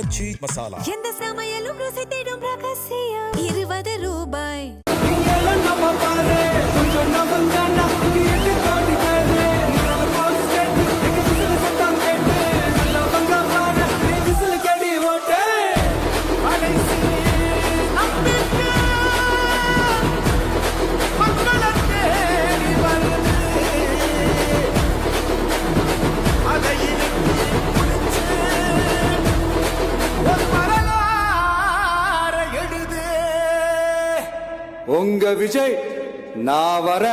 மிர்ச்சி மசாலா. எந்த சமையலும் ருசி தேடும் ரகசியம் 20 ரூபாய். உங்க விஜய் நான் வர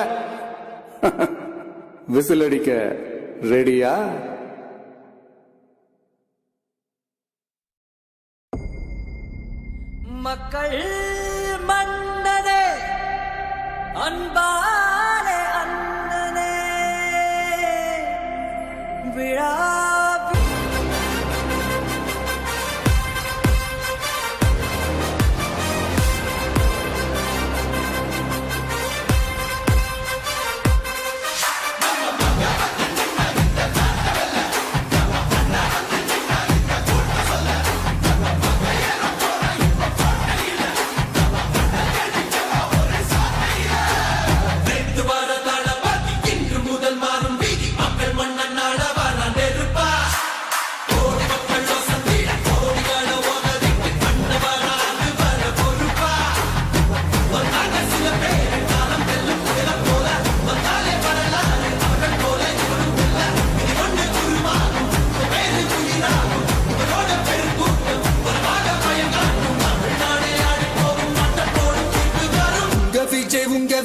விசில் அடிக்க ரெடியா? மக்கள் மன்னனே அன்பாலே அண்ணனே விழா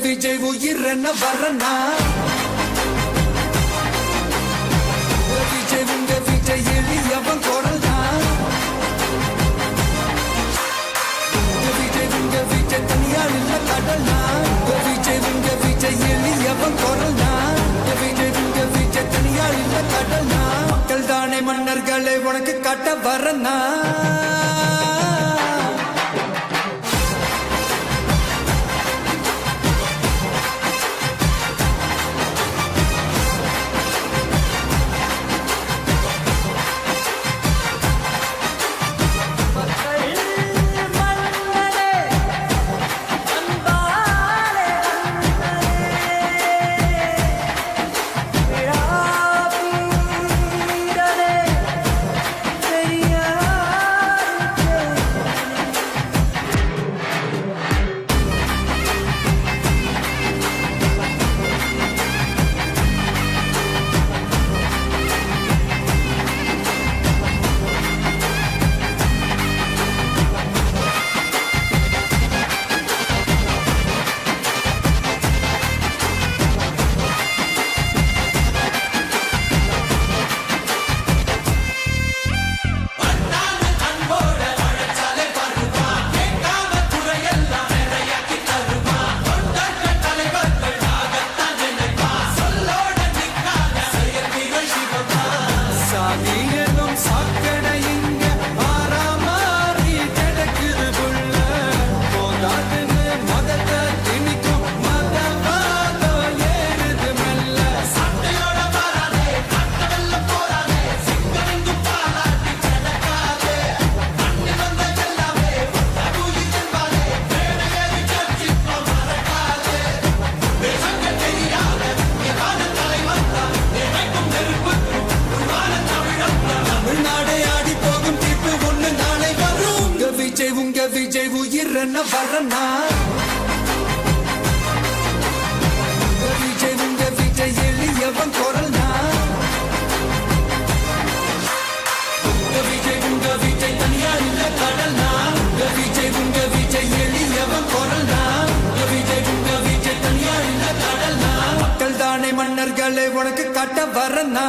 விஜய் உயிர் என்ன வரனா விஜய் உங்க விஜய் எளியவன் குரல்னா விஜய் உங்க விஜய் தனியார் இல்ல கடல்னா விஜய் உங்க விஜய் எளியவன் குரல்னா விஜய் உங்க விஜய் தனியார் இல்ல கடல்னா மக்கள் தானே மன்னர்களை உனக்கு காட்ட வரனா விஜய் உயிர் என்ன வரனா விஜய் உங்க விஜய் எளியவன் குரல்னா விஜய் உங்க விஜய் தனியார் இல்ல கடல்னா விஜய் உங்க விஜய் எளியவன் குரல்னா விஜய் உங்க விஜய் தனியார் இல்ல கடல்னா மக்கள் தானே மன்னர்களை உனக்கு காட்ட வரனா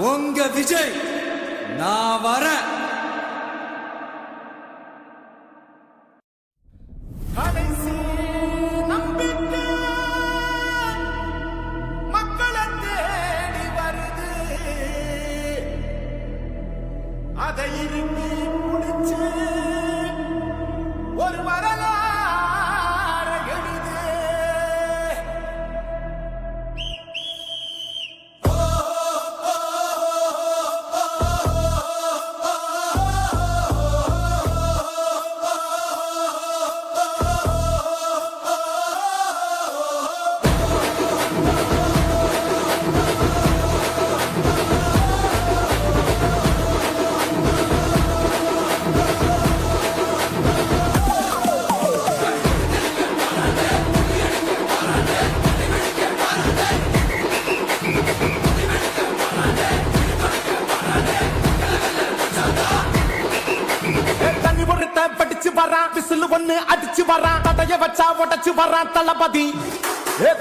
உங்க விஜய் நான் வரேன். அதை இறுக்கி முடிச்சு ஒரு வரலாறு எழுது. படிச்சு வரான் விசில் ஒண்ணு அடிச்சு வரான் தடைய வச்சா உடச்சு வரான் தளபதி.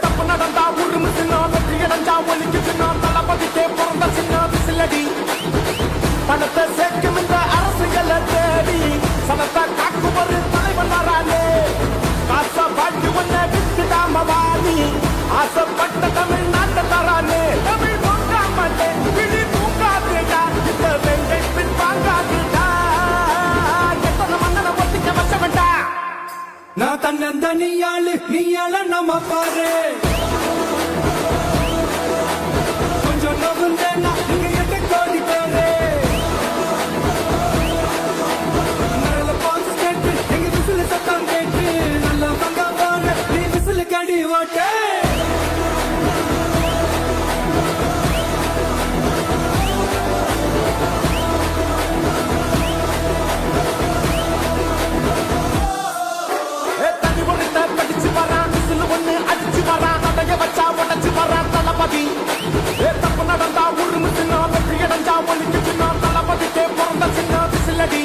தப்பு நடந்தா உருமு சின்ன வெற்றி அடைஞ்சா ஒலிக்கு சின்ன தளபதிக்கே பிறந்த சின்ன விசிலடி. பணத்தை சேர்க்கும் இந்த அரசுகளை தேடி சனத்தை காக்கும் ஒரு தலைவன் வரானே. காசை வாழ்க்கை ஒன்ன விட்டுடாம வாணி ஆசைப்பட்ட தமிழ்நாட்டை தரானே. தமிழ் தூங்கா மாட்டேன் விழி தூங்காதுடா இந்த வெங்கை பின் வாங்காதுடா. நான் தன்னந்தனியாளு நீயாள நம்ம பாரு கொஞ்சம் நவுந்தேன்னா நீங்க 8 கோடி பேரு நல்ல பாஸ் கேட்டு எங்க விசில் சத்தம் கேட்டு நல்ல பங்க போன நீ விசில் கடி ஓட்டே. படிச்சு வரான் விசில் ஒண்ணு அடிச்சு வரான் தடைய வச்சா உடச்சு வரான் தளபதி. தப்பு நடந்தா உருமு சின்ன வெற்றி அடைஞ்சா ஒலிக்கு சின்ன தளபதிக்கே பிறந்த சின்ன விசிலடி.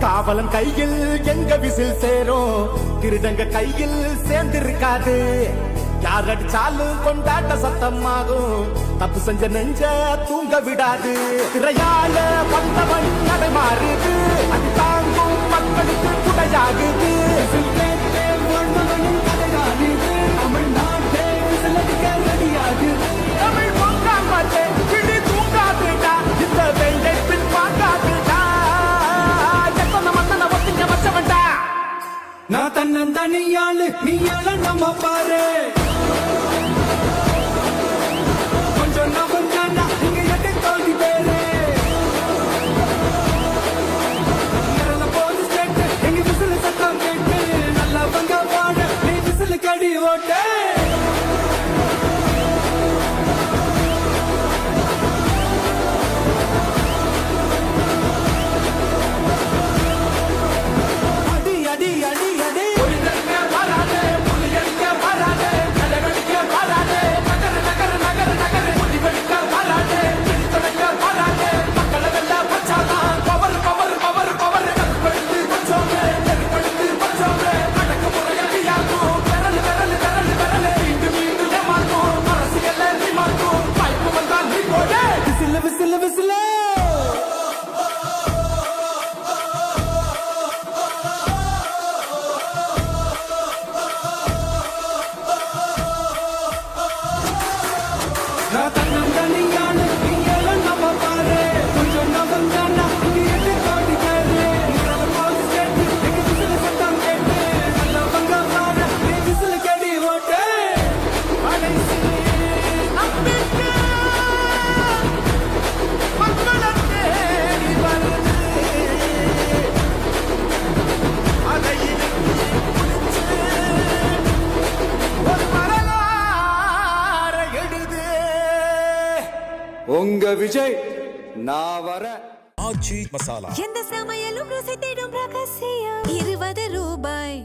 காவலன் கையில் எங்க விசில் சேரும் திருடங்க கையில் சேர்ந்திருக்காது. யார் அடிச்சாலும் கொண்டாட்ட சத்தமாகும் தப்பு செஞ்ச நெஞ்ச தூங்க விடாது. திரையால வந்தவன் நடை மாறுது அது தாங்கும் மக்களுக்கு துணையாகுது. தமிழ்நாட்டே தமிழ் பொங்கா மாட்டேன் விழி தூங்காதுடா இந்த வெங்கை பின் வாங்காதுடா. நான் தன்னந்தனியாளு நீயாள நம்ம பாரு கொஞ்சம் நவுந்தேன்னா நீங்க 8 கோடி பேரு நல்ல போலீஸ் கேட்டு எங்க விசில் சத்தம் கேட்டு நல்ல பங்க போன நீ விசில் கடி ஓட்டே. அடி அடி அடி அடி உங்க விஜய் நான் வரேன். ஆச்சி மசாலா எந்த சமையலும் ருசி தேடும் ரகசியம் 20 ரூபாய்